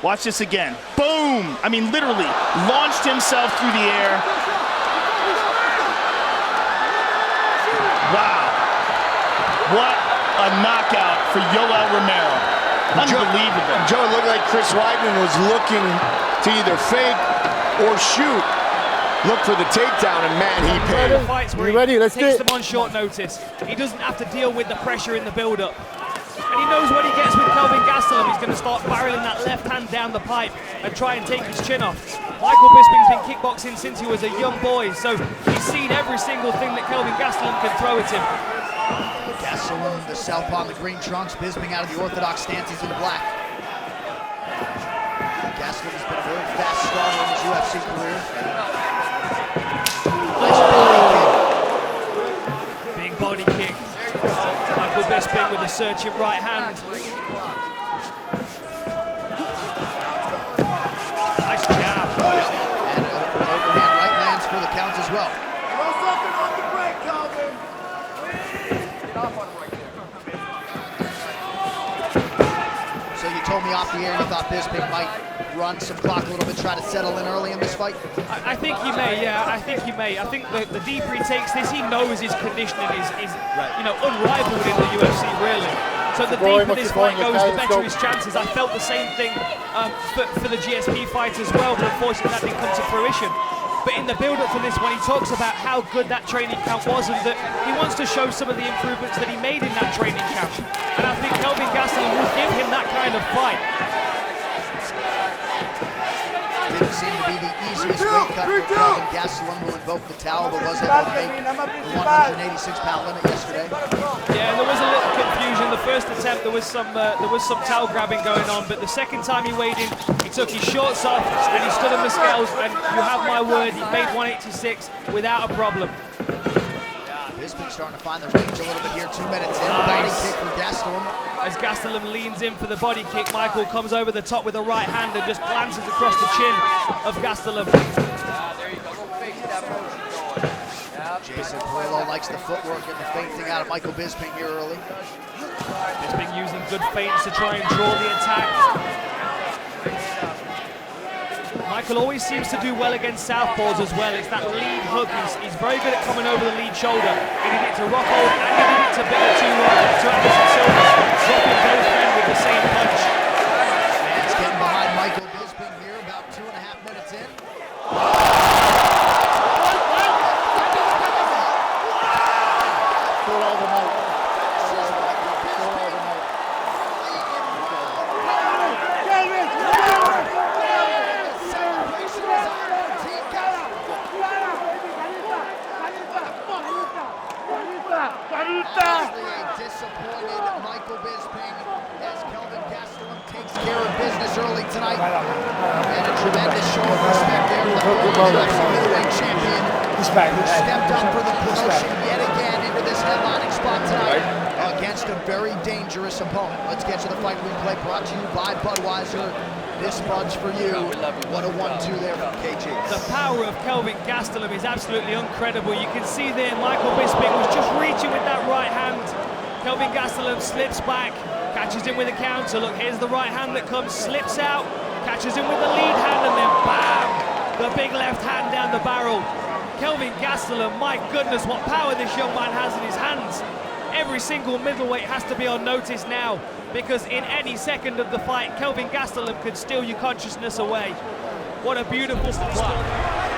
Watch this again. Boom! I mean, literally launched himself through the air. Wow. What a knockout for Yoel Romero. Unbelievable. Joe, it looked like Chris Weidman was looking to either fake or shoot. Look for the takedown, and man, he paid. Fights where he takes them on short notice. He doesn't have to deal with the pressure in the build-up. And he knows what he gets with Kelvin Gastelum. He's going to start barreling that left hand down the pipe and try and take his chin off. Michael Bisping's been kickboxing since he was a young boy, so he's seen every single thing that Kelvin Gastelum can throw at him. Gastelum, the southpaw in the green trunks, Bisping out of the orthodox stance, he's in black. Gastelum has been a very fast starter in his UFC career. Nice body kick. Big body kick. Michael Bisping with a searching right hand. Nice jab. And an overhand right lands for the count as well. So you told me off the air you thought Bisping might run some clock a little bit, try to settle in early in this fight? I think he may, yeah. I think he may. I think the deeper he takes this, he knows his conditioning is you know, unrivaled in the UFC, really. So the deeper this fight goes, the better his chances. I felt the same thing for the GSP fight as well, but unfortunately that didn't come to fruition. But in the build-up for this one, he talks about how good that training camp was, and that he wants to show some of the improvements that he made in that training camp. And I think Kelvin Gastelum will give him that kind of fight. Didn't seem to be the easiest weight cut for Kelvin Gastelum, who invoked the towel, but was able to make the 186-pound limit yesterday. Yeah, there was a little confusion. The first attempt, there was some towel grabbing going on, but the second time he weighed in, he took his shorts off and he stood on the scales, and you have my word, he made 186 without a problem. Bisping starting to find the range a little bit here. 2 minutes in. Body kick for Gastelum. As Gastelum leans in for the body kick, Michael comes over the top with a right hand and just glances across the chin of Gastelum. There you go. Jason Pereira likes the footwork and the feinting out of Michael Bisping here early. Bisping using good feints to try and draw the attack. Michael always seems to do well against southpaws as well. It's that lead hook. He's very good at coming over the lead shoulder. He did it to Rockhold and he did it to Anderson Silva. Dropping both men with the same punch. Man's getting behind Michael Bisping here, about 2.5 minutes in. Disappointed Michael Bisping as Kelvin Gastelum takes care of business early tonight. And a tremendous show of respect there for the former UFC middleweight champion, who stepped up for the promotion yet again into this headlining spot tonight against a very dangerous opponent. Let's get to the fight replay brought to you by Budweiser. This Bud's for you. What a 1-2 there from KG. The power of Kelvin Gastelum is absolutely incredible. You can see there Michael Bisping was just reaching with that right hand. Kelvin Gastelum slips back, catches him with a counter. Look, here's the right hand that comes, slips out, catches him with the lead hand, and then bam! The big left hand down the barrel. Kelvin Gastelum, my goodness, what power this young man has in his hands. Every single middleweight has to be on notice now, because in any second of the fight, Kelvin Gastelum could steal your consciousness away. What a beautiful spot.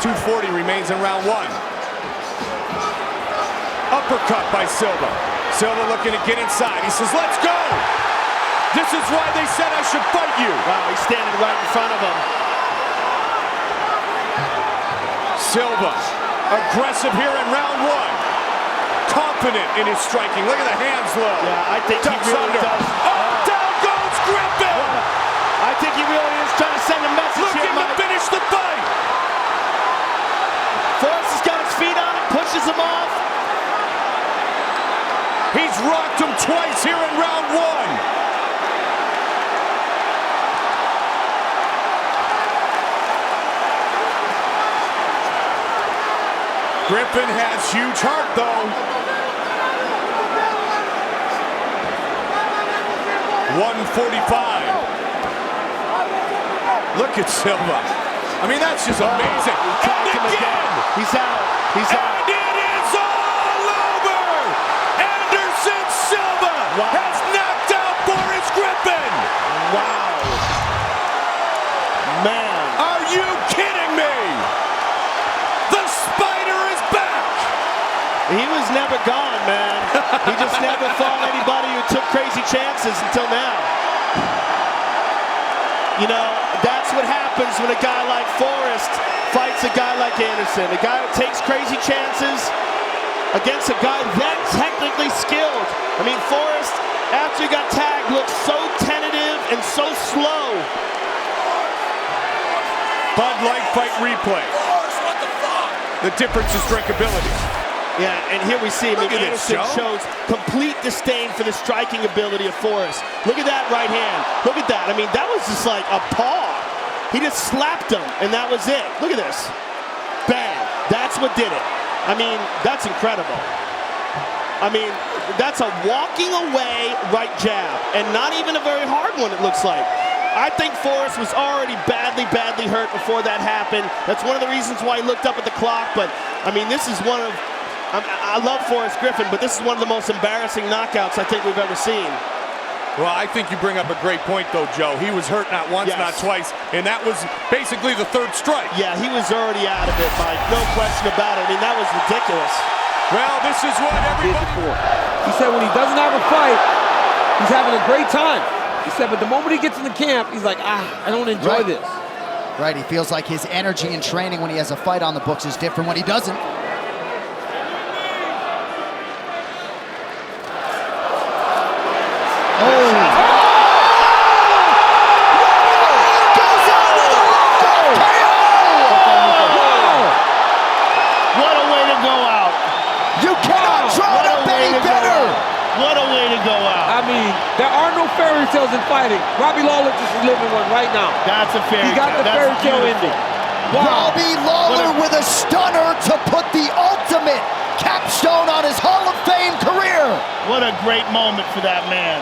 2:40 remains in round one. Uppercut by Silva. Silva looking to get inside. He says, let's go! This is why they said I should fight you. Wow, he's standing right in front of him. Silva, aggressive here in round one. Confident in his striking. Look at the hands low. Yeah, I think he really does. Oh, down goes Griffin! I think he really is trying to send a message here, Looking to finish the fight. Forrest has got his feet on him, pushes him off. He's rocked him twice here in round one. Griffin has huge heart, though. 145. Look at Silva. I mean, that's just amazing. And again! He's out. He's out. And it is all over! Anderson Silva has knocked out Boris Griffin! Wow. Man. Are you kidding me? The Spider is back! He was never gone, man. He just never fought anybody who took crazy chances until now. You know, that's what happens when a guy like Forrest fights a guy like Anderson. A guy who takes crazy chances against a guy that technically skilled. I mean, Forrest, after he got tagged, looked so tentative and so slow. Bud Light fight replay. The difference is drinkability. Yeah, and here we see, I mean, Anderson this, shows complete disdain for the striking ability of Forrest. Look at that right hand. Look at that. I mean, that was just like a paw. He just slapped him, and that was it. Look at this. Bang. That's what did it. I mean, that's incredible. I mean, that's a walking away right jab, and not even a very hard one, it looks like. I think Forrest was already badly hurt before that happened. That's one of the reasons why he looked up at the clock, but, I mean, this is one of... I love Forrest Griffin, but this is one of the most embarrassing knockouts I think we've ever seen. Well, I think you bring up a great point, though, Joe. He was hurt not once, not twice, and that was basically the third strike. Yeah, he was already out of it, Mike. No question about it. I mean, that was ridiculous. Well, this is what everybody... He said when he doesn't have a fight, He's having a great time. He said, but the moment he gets in the camp, he's like, I don't enjoy this. Right, he feels like his energy in training when he has a fight on the books is different when he doesn't. What a way to go out. You cannot draw it up any better. What a way to go out. I mean, there are no fairy tales in fighting. Robbie Lawler just is living one right now. That's a fairy tale. He got the fairy tale ending. Wow. Robbie Lawler with a stunner to put the ultimate capstone on his Hall of Fame career. What a great moment for that man.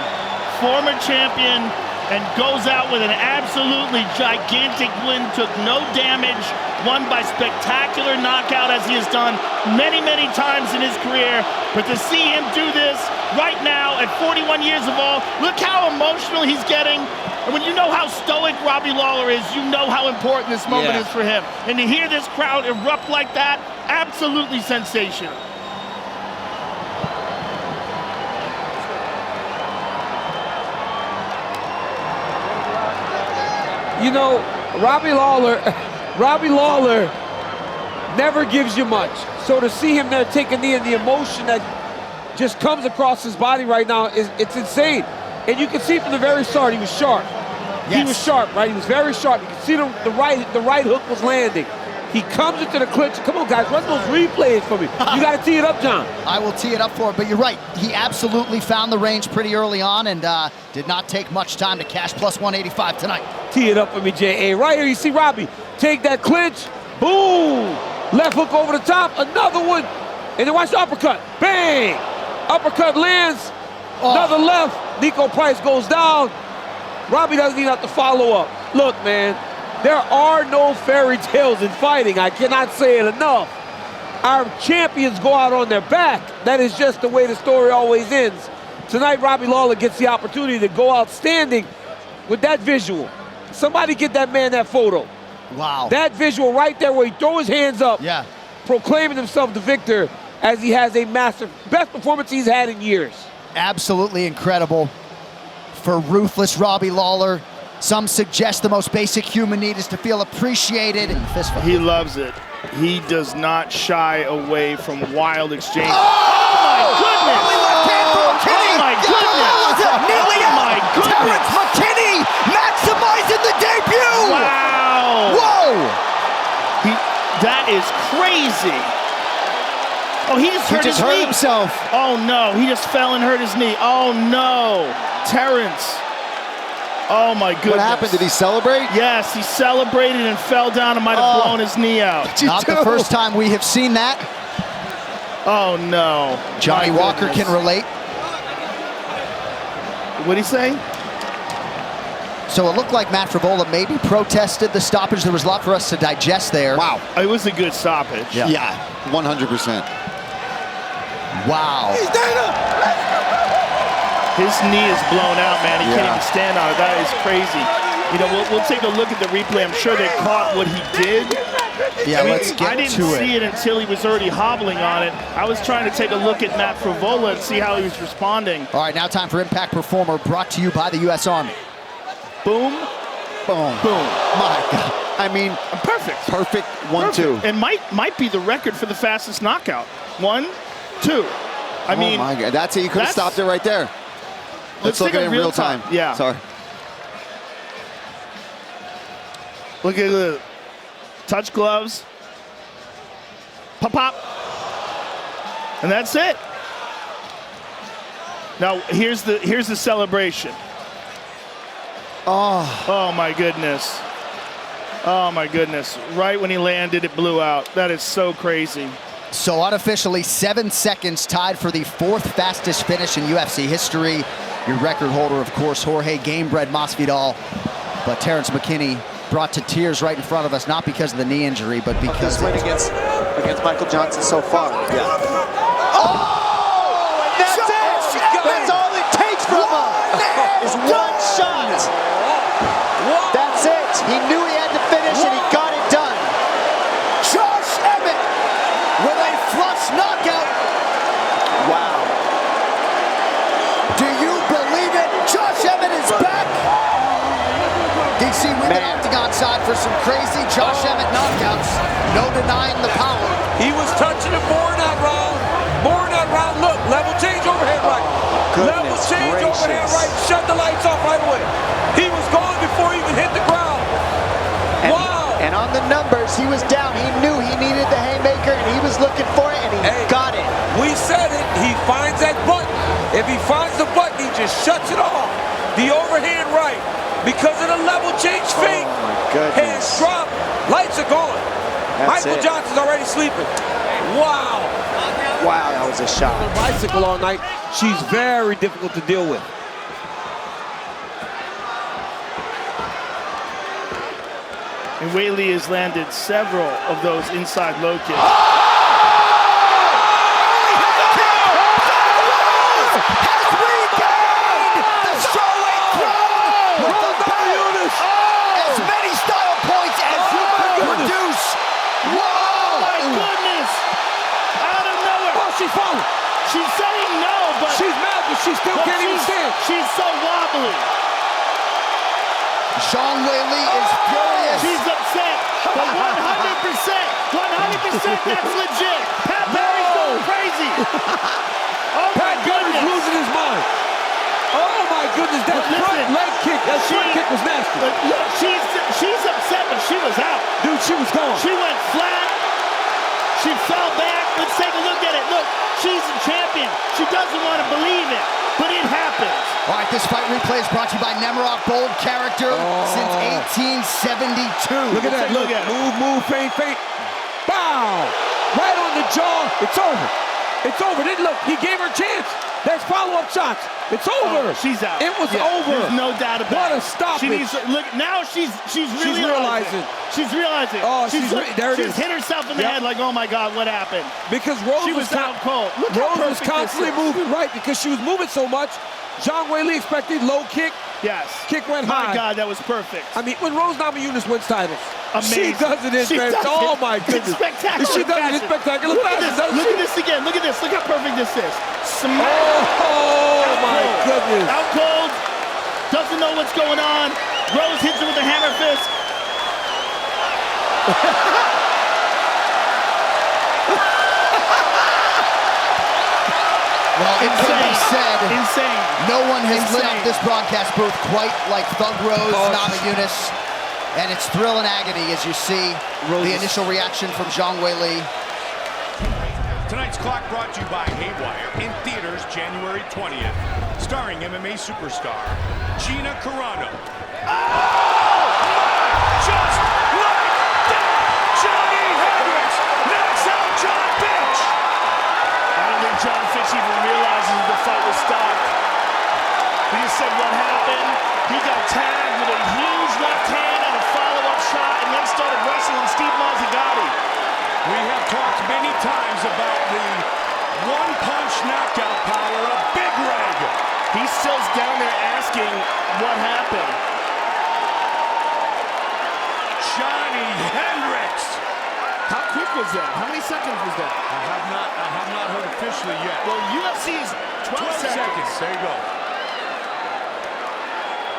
Former champion and goes out with an absolutely gigantic win, took no damage, won by spectacular knockout as he has done many, many times in his career. But to see him do this right now at 41 years of old, look how emotional he's getting. And when you know how stoic Robbie Lawler is, you know how important this moment is for him. And to hear this crowd erupt like that, absolutely sensational. You know, Robbie Lawler never gives you much. So to see him there take a knee and the emotion that just comes across his body right now, it's insane. And you can see from the very start, he was sharp. Yes. He was sharp, right? He was very sharp. You can see the right hook was landing. He comes into the clinch. Come on, guys, run those replays for me. You got to tee it up, John. I will tee it up for him, but you're right. He absolutely found the range pretty early on and did not take much time to cash plus 185 tonight. Tee it up for me, J.A. Right here, you see Robbie take that clinch. Boom! Left hook over the top, another one. And then watch the uppercut. Bang! Uppercut lands. Another left. Nico Price goes down. Robbie doesn't even have to follow up. Look, man. There are no fairy tales in fighting. I cannot say it enough. Our champions go out on their back. That is just the way the story always ends. Tonight, Robbie Lawler gets the opportunity to go outstanding with that visual. Somebody get that man that photo. Wow. That visual right there where he throws his hands up, proclaiming himself the victor as he has a massive, best performance he's had in years. Absolutely incredible for ruthless Robbie Lawler. Some suggest the most basic human need is to feel appreciated. He loves it. He does not shy away from wild exchange. Oh my goodness! Oh my goodness! Oh my goodness! Terrence McKinney maximizing the debut! Wow! Whoa! That is crazy. Oh, he just hurt his knee. Himself. Oh no, he just fell and hurt his knee. Oh no, Terrence. Oh my goodness. What happened? Did he celebrate? Yes, he celebrated and fell down and might have blown his knee out. Not the first time we have seen that. Oh no. Johnny Walker can relate. What'd he say? So it looked like Matt Frevola maybe protested the stoppage. There was a lot for us to digest there. Wow. It was a good stoppage. Yeah, 100%. Wow. His knee is blown out, man. He can't even stand on it. That is crazy. You know, we'll take a look at the replay. I'm sure they caught what he did. Yeah, let's get to it. I didn't see it until he was already hobbling on it. I was trying to take a look at Matt Frevola and see how he was responding. All right, now time for Impact Performer, brought to you by the U.S. Army. Boom. Boom. Boom. My God. I mean, perfect. Perfect 1-2. And might be the record for the fastest knockout. 1, 2. I mean, my God. That's it. You could have stopped it right there. Let's look at it in real time. Yeah. Sorry. Look at the touch gloves. Pop, pop. And that's it. Now, here's the celebration. Oh my goodness. Oh my goodness. Right when he landed, it blew out. That is so crazy. So unofficially, 7 seconds tied for the 4th fastest finish in UFC history. Your record holder, of course, Jorge Gamebred Masvidal. But Terrence McKinney brought to tears right in front of us, not because of the knee injury, but because his win against Michael Johnson so far. Yeah. Oh! And that's it! That's all it takes from him! Is one shot! That's it! He knew he had to finish and he got it done. Josh Emmett with a flush knockout. Wow. Do you believe it? ringside for some crazy Josh Emmett knockouts. No denying the power. He was touching it more in that round. More in that round. Look, level change overhead right. Level change overhead right. Shut the lights off right away. He was gone before he even hit the ground. Wow. And on the numbers, he was down. He knew he needed the haymaker, and he was looking for it, and he got it. We said it. He finds that button. If he finds the button, he just shuts it off. The overhand right. Because of the level change fake. Oh my goodness. Hands drop. Lights are gone. That's Michael it. Johnson's already sleeping. Wow. Wow, that was a shot. Bicycle all night. She's very difficult to deal with. And Weili has landed several of those inside low kicks. As many style points as you could produce. Whoa! Oh my goodness! Out of nowhere. Oh, she's falling. She's saying no, but she's mad, but she still can't even stand. She's so wobbly. Zhang Weili is furious. She's upset, but 100%, 100% that's legit. Pat Barry's going crazy. Oh my goodness. Losing his mind. Oh my goodness, that front leg kick, that front kick was nasty. Look, she's upset, but she was out. Dude, she was gone. She went flat. She fell back. Let's take a look at it. Look, she's a champion. She doesn't want to believe it, but it happens. All right, this fight replay is brought to you by Nemrok, bold character since 1872. Look at that, look. Move, feint. Bow! Right on the jaw. It's over. It's over. Look, he gave her a chance. There's follow-up shots. It's over. She's out. It was over. There's no doubt about it. What a stoppage. She needs to, look, now she's really realizing. She's realizing. Oh, she's there it is. hit herself in the head like, oh my God, what happened? Because Rose was out cold. Look how Rose was perfect constantly this is. moving right because she was moving so much. Zhang Weili expected low kick. Yes. Kick went high. My God, that was perfect. I mean, when Rose Namajunas wins titles, amazing. She does it in fantasy. Oh my goodness. It's spectacular. She does it in spectacular fashion. Look at this again. Look at this. Look how perfect this is. Smack. Oh my goodness. Out cold. Doesn't know what's going on. Rose hits her with a hammer fist. Well, it can be said, insane. No one has lit up this broadcast booth quite like Thug Rose Namajunas. And it's thrill and agony as you see the initial reaction from Zhang Weili. Tonight's clock brought to you by Haywire in theaters January 20th. Starring MMA superstar Gina Carano. Just like that! Johnny Hendricks knocks out John Fitch! I don't think John Fitch even realizes the fight was stopped. He just said what happened. He got tagged with a huge left hand and a follow-up shot and then started wrestling Steve Mazzagatti. We have talked many times about the one-punch knockout power of Big Red. He's still down there asking what happened. Johnny Hendricks. How quick was that? How many seconds was that? I have not heard officially yet. Well, UFC's 12 seconds. There you go.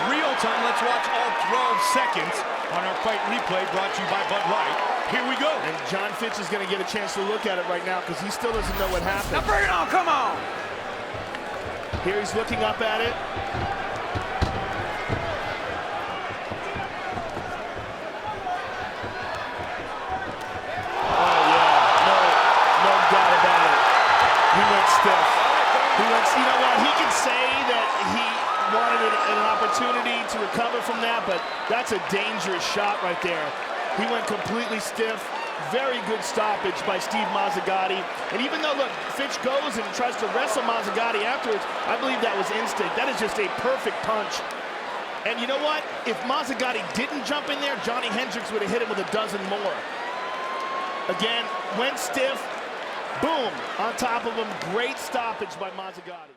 Real time, let's watch all 12 seconds on our fight replay brought to you by Bud Light. Here we go. And John Fitch is going to get a chance to look at it right now because he still doesn't know what happened. Now bring it on, come on. Here he's looking up at it. Oh, yeah. No doubt about it. He went stiff. You know what? He can say that he wanted an opportunity to recover from that, but that's a dangerous shot right there. He went completely stiff. Very good stoppage by Steve Mazzagatti. And even though, look, Fitch goes and tries to wrestle Mazzagatti afterwards, I believe that was instinct. That is just a perfect punch. And you know what? If Mazzagatti didn't jump in there, Johnny Hendricks would have hit him with a dozen more. Again, went stiff. Boom, on top of him. Great stoppage by Mazzagatti.